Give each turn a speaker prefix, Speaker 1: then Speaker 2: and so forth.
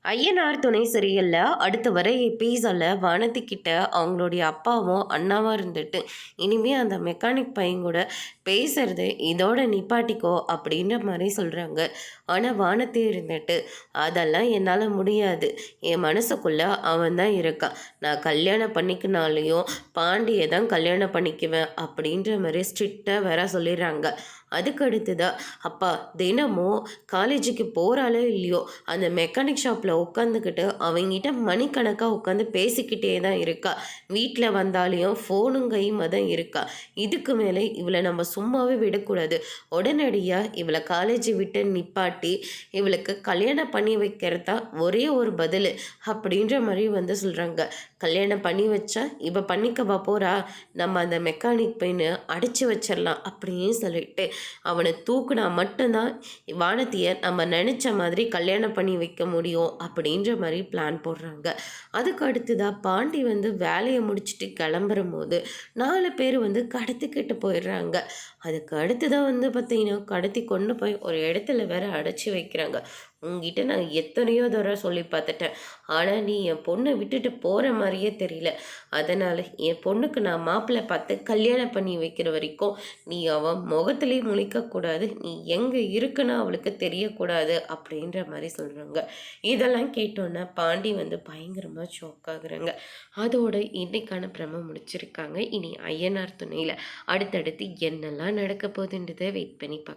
Speaker 1: ஐயனார் துணை சீரியல்ல அடுத்து வர எபிசோட்ல வானதி கிட்ட அவங்களுடைய அப்பாவும் அண்ணாவா இருந்துட்டு இனிமே அந்த மெக்கானிக் பையன் கூட பேசுறது இதோட நிப்பாட்டிக்கோ அப்படின்ற மாதிரி சொல்றாங்க. ஆனா வானதி இருந்துட்டு அதெல்லாம் என்னால் முடியாது, என் மனசுக்குள்ள அவன் தான் இருக்கான், நான் கல்யாணம் பண்ணிக்கினாலையும் பாண்டியை தான் கல்யாணம் பண்ணிக்குவேன் அப்படின்ற மாதிரி ஸ்ட்ரிக்டாக வேற சொல்லிடுறாங்க. அதுக்கு அடுத்துதான் அப்பா தினமும் காலேஜுக்கு போகிறாளோ இல்லையோ அந்த மெக்கானிக் ஷாப்பில் உட்காந்துக்கிட்டு அவங்ககிட்ட மணிக்கணக்காக உட்காந்து பேசிக்கிட்டே தான் இருக்கா. வீட்டில் வந்தாலையும் ஃபோனும் கையுமா தான் இருக்கா. இதுக்கு மேலே இவளை நம்ம சும்மாவே விடக்கூடாது, உடனடியாக இவளை காலேஜை விட்டு நிப்பாட்டி இவளுக்கு கல்யாணம் பண்ணி வைக்கிறது தான் ஒரே ஒரு பதில் அப்படின்ற மாதிரி சொல்கிறாங்க. கல்யாணம் பண்ணி வச்சா இவ பண்ணிக்கவா போகிறா, நம்ம அந்த மெக்கானிக் பையனை அடித்து வச்சிடலாம் அப்படின்னு சொல்லிட்டு அவனை தூக்குனா மட்டும்தான் வானதியை நம்ம நினச்ச மாதிரி கல்யாணம் பண்ணி வைக்க முடியும் அப்படின்ற மாதிரி பிளான் போடுறாங்க. அதுக்கு அடுத்துதான் பாண்டி வேலையை முடிச்சுட்டு கிளம்புற போது 4 பேர் கடத்திக்கிட்டு போயிடுறாங்க. அதுக்கு அடுத்துதான் பார்த்தீங்கன்னா கடத்தி கொண்டு போய் ஒரு இடத்துல வேற அடைச்சி வைக்கிறாங்க. உங்ககிட்ட நான் எத்தனையோ தடவை சொல்லி பார்த்துட்டேன், ஆனால் நீ என் பொண்ணை விட்டுட்டு போகிற மாதிரியே தெரியல. அதனால் என் பொண்ணுக்கு நான் மாப்பிள்ளை பார்த்து கல்யாணம் பண்ணி வைக்கிற வரைக்கும் நீ அவன் முகத்துலேயே முழிக்கக்கூடாது, நீ எங்கே இருக்குன்னு அவளுக்கு தெரியக்கூடாது அப்படின்ற மாதிரி சொல்கிறாங்க. இதெல்லாம் கேட்டோன்னே பாண்டி பயங்கரமாக ஷாக் ஆகுறாங்க. அதோட இன்னைக்கான பிரம முடிச்சிருக்காங்க. இனி ஐயனார் துணையில் அடுத்தடுத்து என்னெல்லாம் நடக்க போகுதுன்றதை வெயிட் பண்ணி பார்க்கலாம்.